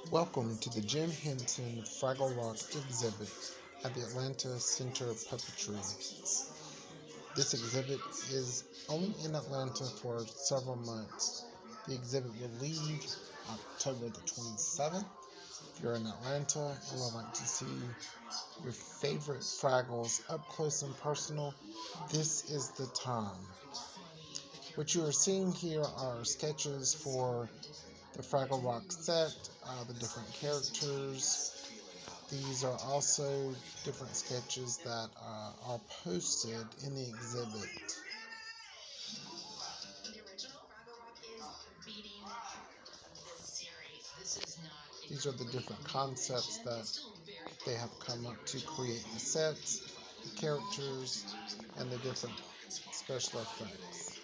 Welcome to the Jim Henson Fraggle Rock exhibit at the Atlanta Center of Puppetry. This exhibit is only in Atlanta for several months. The exhibit will leave October the 27th. If you're in Atlanta and would like to see your favorite Fraggles up close and personal, this is the time. What you are seeing here are sketches for the Fraggle Rock set, the different characters. These are also different sketches that are posted in the exhibit. These are the different concepts that they have come up to create the sets, the characters, and the different special effects.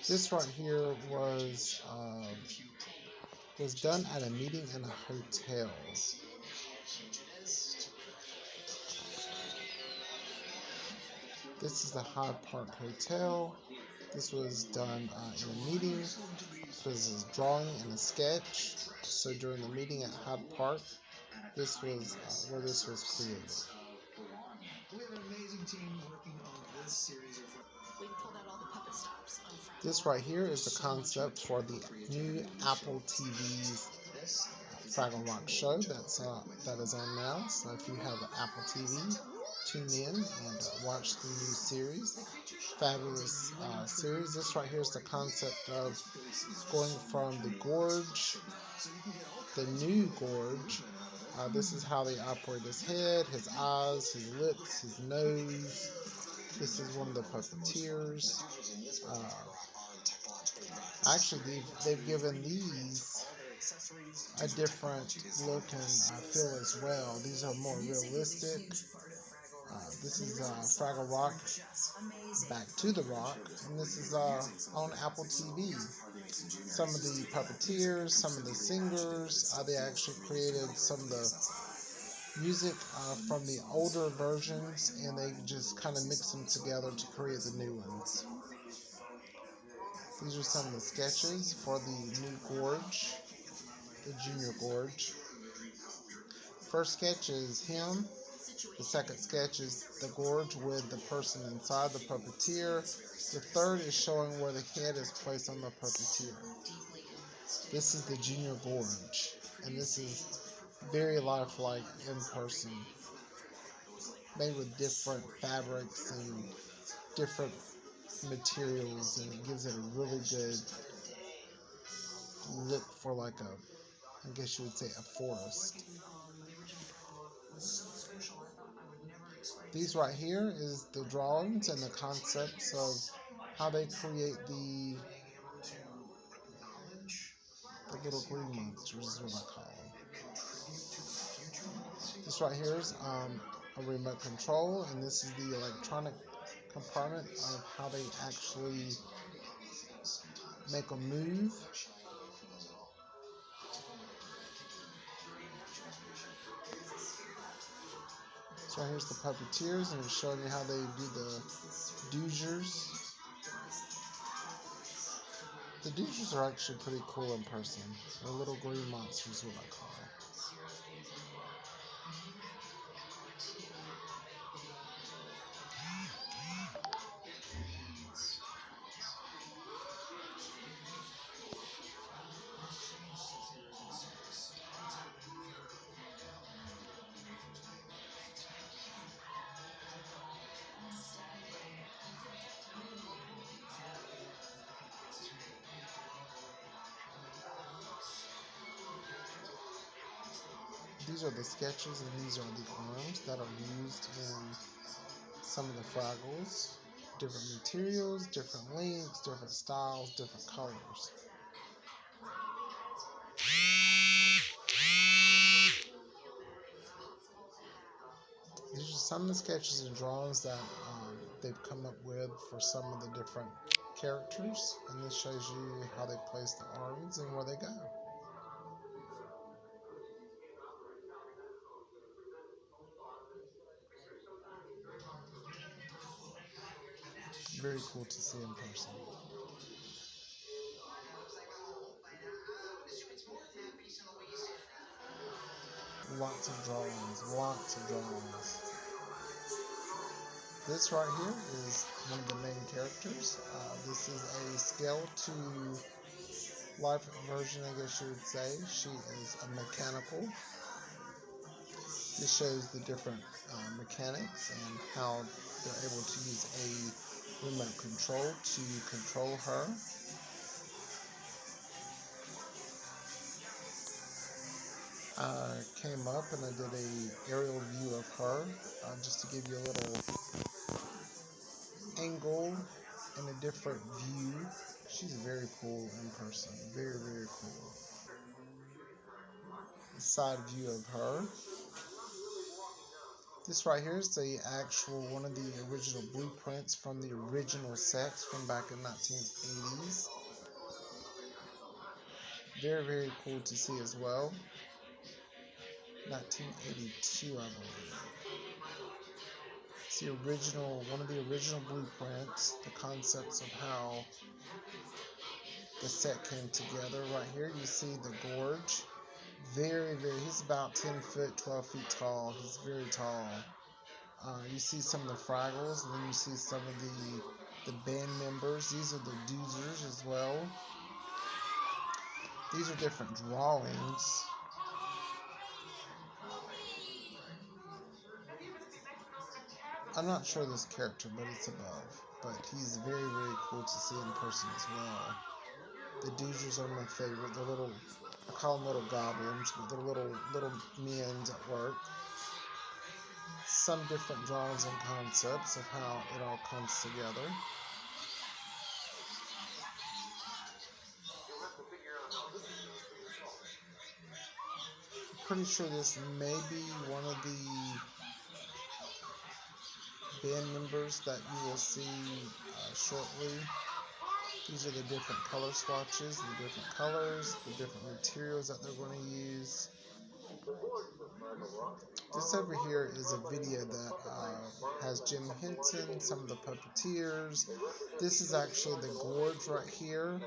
This right here was done at a meeting in a hotel. This is the Hyde Park Hotel. This was done in a meeting. This was a drawing and a sketch. So during the meeting at Hyde Park, this was where this was created. We have an amazing team working on this series of. We pulled out all the puppet stops on Friday. This right here is the concept for the new Apple TV's Fraggle Rock show that is on now. So if you have an Apple TV, tune in and watch the new series. Fabulous series. This right here is the concept of going from the gorge, the new gorge. This is how they operate his head, his eyes, his lips, his nose. This is one of the puppeteers. Actually, they've given these a different look and feel as well. These are more realistic. This is Fraggle Rock, Back to the Rock, and this is on Apple TV. Some of the puppeteers, some of the singers, they actually created some of the music from the older versions, and they just kind of mix them together to create the new ones. These are some of the sketches for the new gorge, the junior gorge. First sketch is him. The second sketch is the gorge with the person inside, the puppeteer. The third is showing where the head is placed on the puppeteer. This is the junior gorge, and this is very lifelike in person, made with different fabrics and different materials, and it gives it a really good look for like I guess you would say a forest. These right here is the drawings and the concepts of how they create the little green monsters is what I call them. This right here is a remote control, and this is the electronic compartment of how they actually make them move. So here's the puppeteers, and it's showing you how they do the doozers. The doozers are actually pretty cool in person. They're little green monsters is what I call them. These are the sketches, and these are the arms that are used in some of the Fraggles. Different materials, different lengths, different styles, different colors. These are some of the sketches and drawings that they've come up with for some of the different characters, and this shows you how they place the arms and where they go. Very cool to see in person. Lots of drawings, lots of drawings. This right here is one of the main characters. This is a scale to life version, I guess you would say. She is a mechanical. This shows the different mechanics and how they're able to use a remote control to control her. I came up and I did a aerial view of her just to give you a little angle and a different view. She's very cool in person, very, very cool. A side view of her. This right here is the actual one of the original blueprints from the original sets from back in 1980s. Very, very cool to see as well. 1982, I believe. It's the original, one of the original blueprints, the concepts of how the set came together. Right here you see the gorge. Very, very, he's about 10 foot, 12 feet tall. He's very tall. You see some of the Fraggles, and then you see some of the band members. These are the Doozers as well. These are different drawings. I'm not sure this character, but it's above. But he's very, very cool to see in person as well. The Doozers are my favorite. They're little, I call them little goblins, but they're little men at work. Some different drawings and concepts of how it all comes together. Pretty sure this may be one of the band members that you will see shortly. These are the different color swatches, the different colors, the different materials that they're going to use. This over here is a video that has Jim Henson, some of the puppeteers. This is actually the gorge right here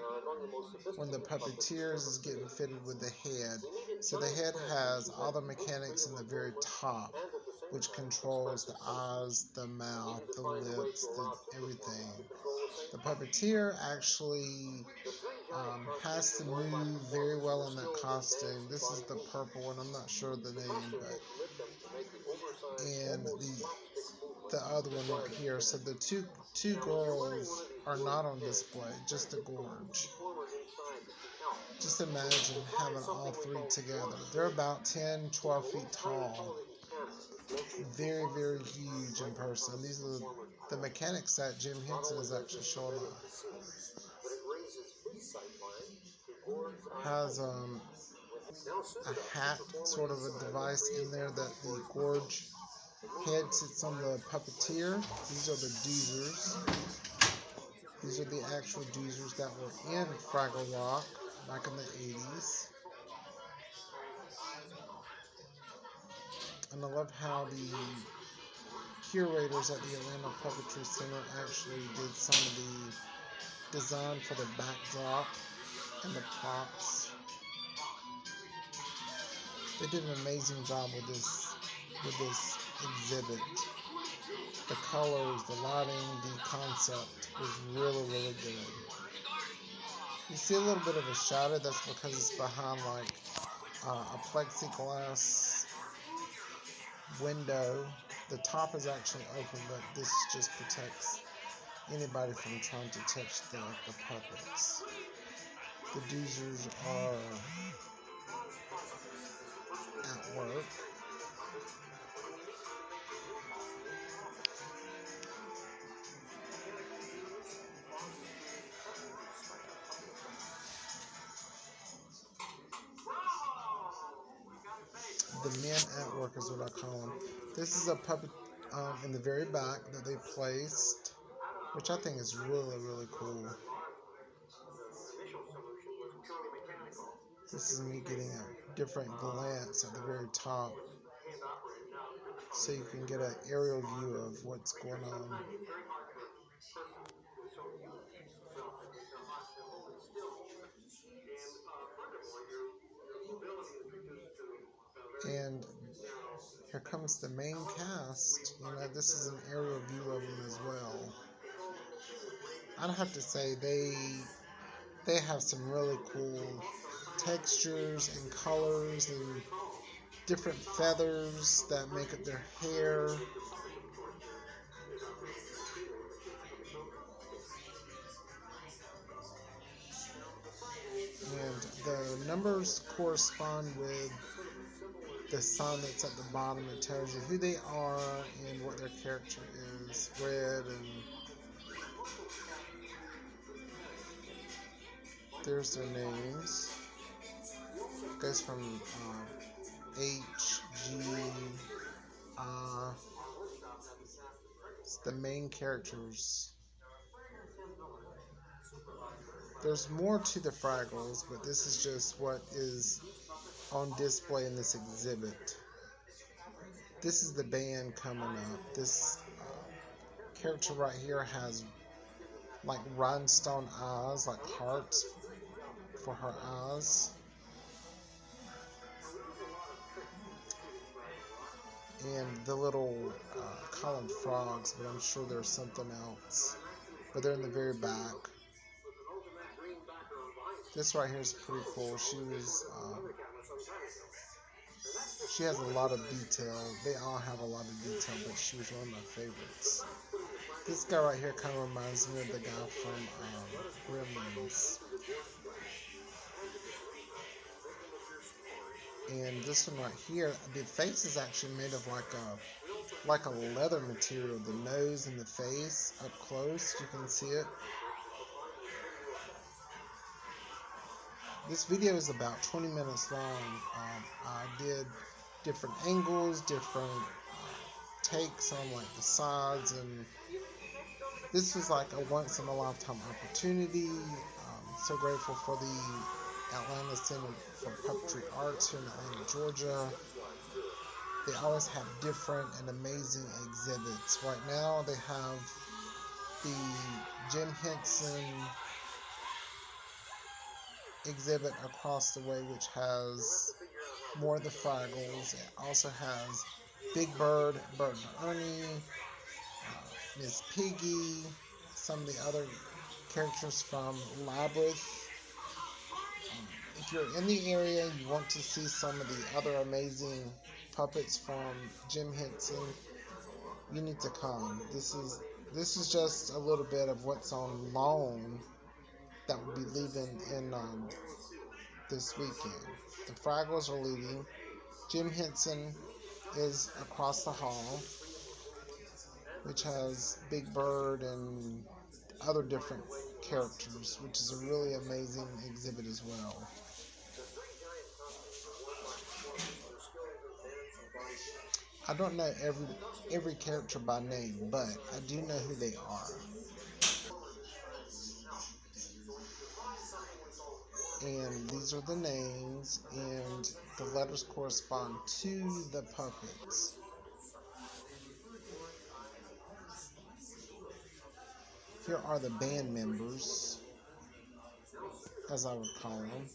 when the puppeteers is getting fitted with the head. So the head has all the mechanics in the very top, which controls the eyes, the mouth, the lips, everything. The puppeteer actually has to move very well in that costume. This is the purple one. I'm not sure of the name, but and the other one right here. So the two girls are not on display, just the gorge. Just imagine having all three together. They're about 10, 12 feet tall. Very, very huge in person. These are the mechanics that Jim Henson is actually showing off. Has a hat, sort of a device in there that the gorge head sits on the puppeteer. These are the Doozers. These are the actual Doozers that were in Fraggle Rock back in the 80s. And I love how the curators at the Atlanta Puppetry Center actually did some of the design for the backdrop and the props. They did an amazing job with this exhibit. The colors, the lighting, the concept was really, really good. You see a little bit of a shadow. That's because it's behind like a plexiglass window. The top is actually open, but this just protects anybody from trying to touch the puppets. The Doozers are at work. The men at work is what I call them. This is a puppet in the very back that they placed, which I think is really, really cool. This is me getting a different glance at the very top, so you can get an aerial view of what's going on. And Here comes the main cast. You know, this is an aerial view of them as well. I'd have to say they have some really cool textures and colors and different feathers that make up their hair. And the numbers correspond with the sign that's at the bottom. It tells you who they are and what their character is. Red, and there's their names. It goes from H, G, it's the main characters. There's more to the Fraggles, but this is just what is on display in this exhibit. This is the band coming up. This character right here has like rhinestone eyes, like hearts for her eyes. And the little call them frogs, but I'm sure there's something else. But they're in the very back. This right here is pretty cool. She has a lot of detail. They all have a lot of detail, but she was one of my favorites. This guy right here kind of reminds me of the guy from Gremlins. And this one right here, the face is actually made of like a leather material. The nose and the face up close, you can see it. This video is about 20 minutes long. I did different angles, different takes on like the sides, and this was like a once in a lifetime opportunity. So grateful for the Atlanta Center for Puppetry Arts here in Atlanta, Georgia. They always have different and amazing exhibits. Right now they have the Jim Henson exhibit across the way, which has more of the Fraggles. It also has Big Bird, Bert and Ernie, Miss Piggy, some of the other characters from Labyrinth. If you're in the area and you want to see some of the other amazing puppets from Jim Henson, you need to come. This is just a little bit of what's on loan that will be leaving in this weekend. The Fraggles are leaving. Jim Henson is across the hall, which has Big Bird and other different characters, which is a really amazing exhibit as well. I don't know every character by name, but I do know who they are. And these are the names, and the letters correspond to the puppets. Here are the band members, as I would call them.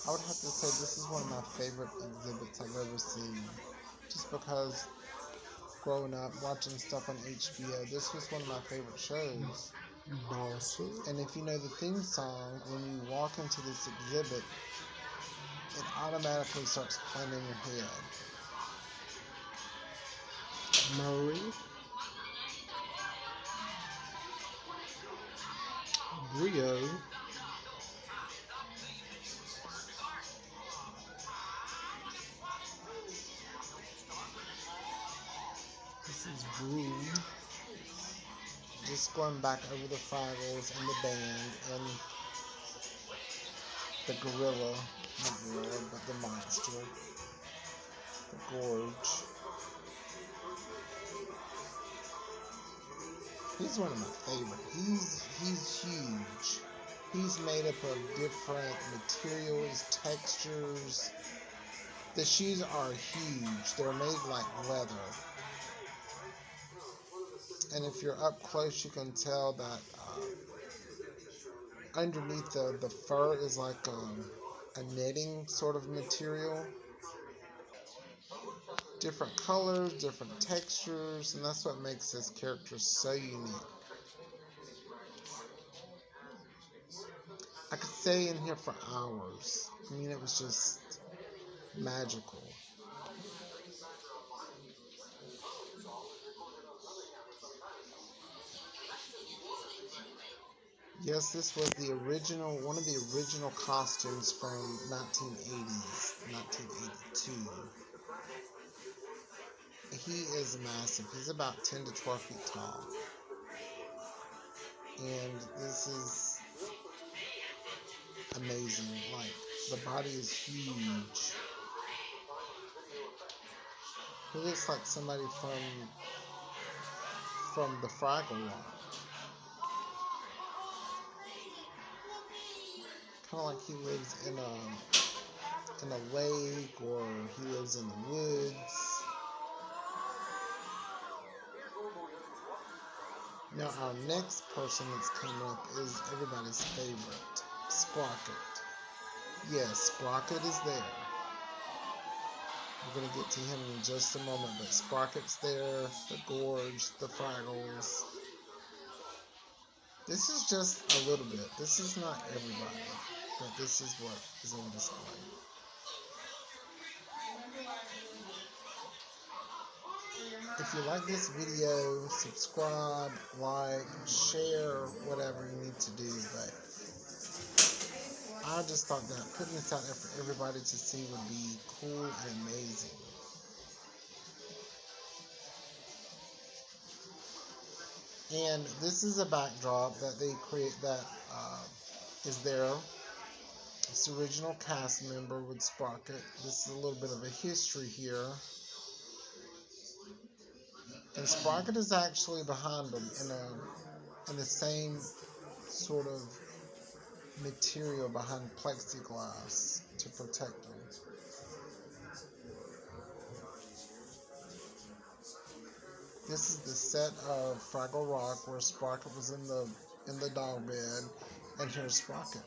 I would have to say this is one of my favorite exhibits I've ever seen. Just because growing up, watching stuff on HBO, this was one of my favorite shows. Awesome. And if you know the theme song, when you walk into this exhibit, it automatically starts playing in your head. Murray, Brio, this is Broom. Just going back over the Fraggles and the band and the gorilla, not gorilla, but the monster, the gorge. He's one of my favorites. He's huge. He's made up of different materials, textures. The shoes are huge. They're made like leather. And if you're up close, you can tell that underneath the fur is like a knitting sort of material. Different colors, different textures, and that's what makes this character so unique. I could stay in here for hours. I mean, it was just magical. Yes, this was the original, one of the original costumes from 1980s, 1982. He is massive. He's about 10 to 12 feet tall. And this is amazing. Like, the body is huge. He looks like somebody from the Fraggle Rock. Kind of like he lives in a lake, or he lives in the woods. Now our next person that's coming up is everybody's favorite, Sprocket. Yes, Sprocket is there. We're going to get to him in just a moment, but Sprocket's there, the Gorge, the Fraggles. This is just a little bit. This is not everybody, but this is what is on display. If you like this video, subscribe, like, share, whatever you need to do, but I just thought that putting this out there for everybody to see would be cool and amazing. And this is a backdrop that they create that is there. It's the original cast member with Sprocket. This is a little bit of a history here. And Sprocket is actually behind them in the same sort of material behind plexiglass to protect them. This is the set of Fraggle Rock where Sprocket was in the dog bed, and here's Sprocket.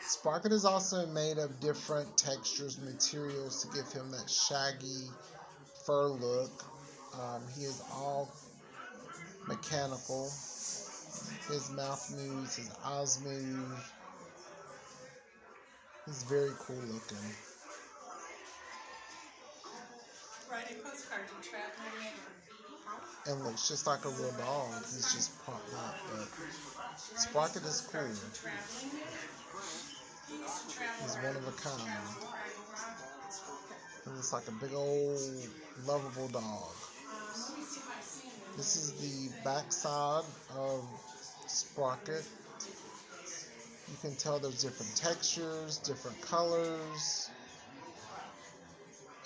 Sprocket is also made of different textures, materials to give him that shaggy fur look. He is all mechanical. His mouth moves, his eyes move. He's very cool looking. Writing postcards and traveling. And looks just like a real dog. He's just propped up, but Sprocket is cool. He's one of a kind. He looks like a big old lovable dog. This is the backside of Sprocket. You can tell there's different textures, different colors.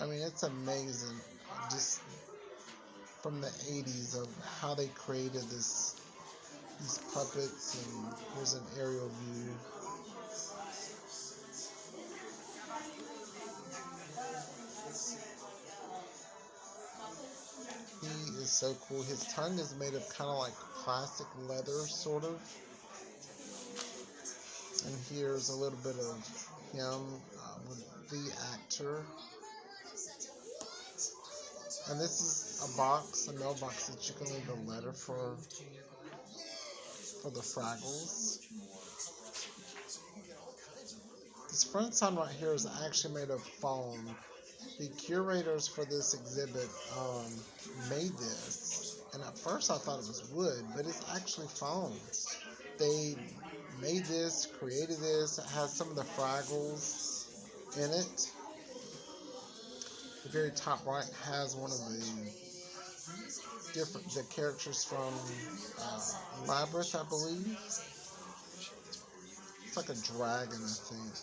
I mean, it's amazing. Just from the 80s of how they created these puppets, and here's an aerial view. He is so cool. His tongue is made of kind of like plastic leather, sort of. And here's a little bit of him with the actor. And this is a box, a mailbox that you can leave a letter for the Fraggles. This front sign right here is actually made of foam. The curators for this exhibit made this, and at first I thought it was wood, but it's actually foam. They made this, created this. It has some of the Fraggles in it. The very top right has one of the characters from Labyrinth, I believe. It's like a dragon, I think.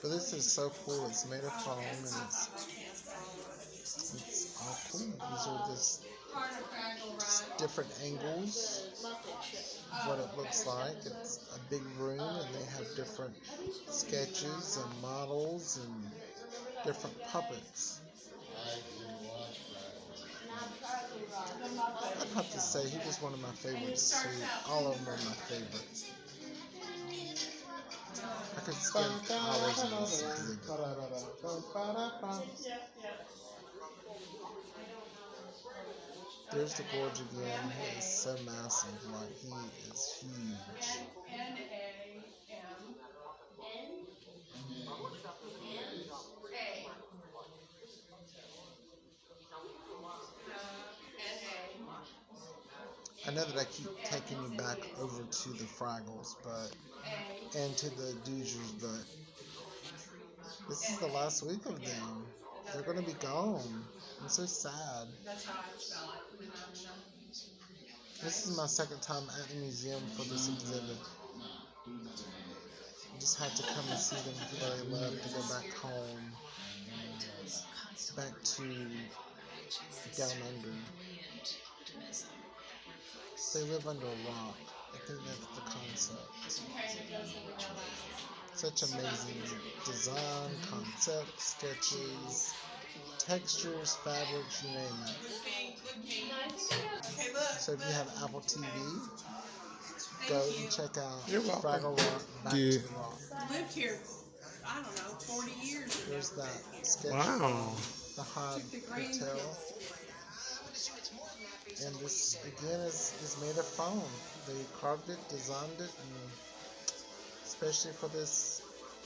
But this is so cool. It's made of foam, and it's all cool. These are just different angles of what it looks like. It's a big room, and they have different sketches and models and different puppets. I'd have to say he was one of my favorites too. All of them are my favorites. could spend hours on this exhibit. There's the gorge again. He is so massive. Like, he is huge. I know that I keep taking you back over to the Fraggles, and to the Doozers, but this is the last week of them. They're going to be gone. I'm so sad. This is my second time at the museum for this exhibit. I just had to come and see them before they left to go back home, back to down under. They live under a rock. I think that's the concept. Such amazing design, concept, sketches, textures, fabrics, you name it. So if you have Apple TV, go and check out Fraggle Rock, Back to the Rock. Lived here, I don't know, 40 years. There's that sketch Wow. from the Hyde Hotel. And this, again, is made of foam. They carved it, designed it, and especially for this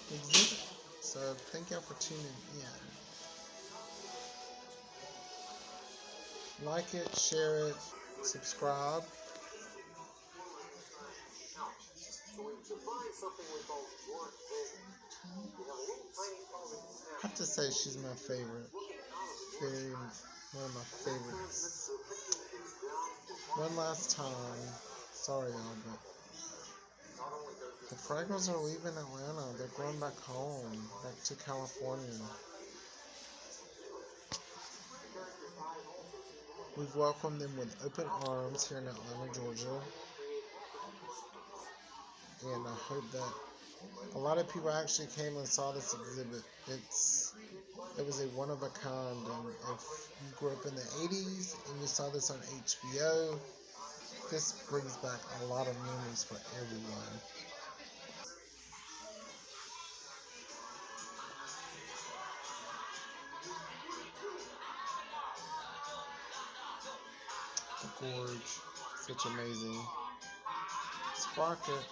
exhibit. So thank y'all for tuning in. Like it, share it, subscribe. I have to say she's my favorite. Very, one of my favorites. One last time, sorry y'all, but the Fraggles are leaving Atlanta. They're going back home, back to California. We've welcomed them with open arms here in Atlanta, Georgia. And I hope that a lot of people actually came and saw this exhibit. It was a one of a kind, and if you grew up in the 80s and you saw this on HBO, this brings back a lot of memories for everyone. The gorge, such amazing. Sprocket.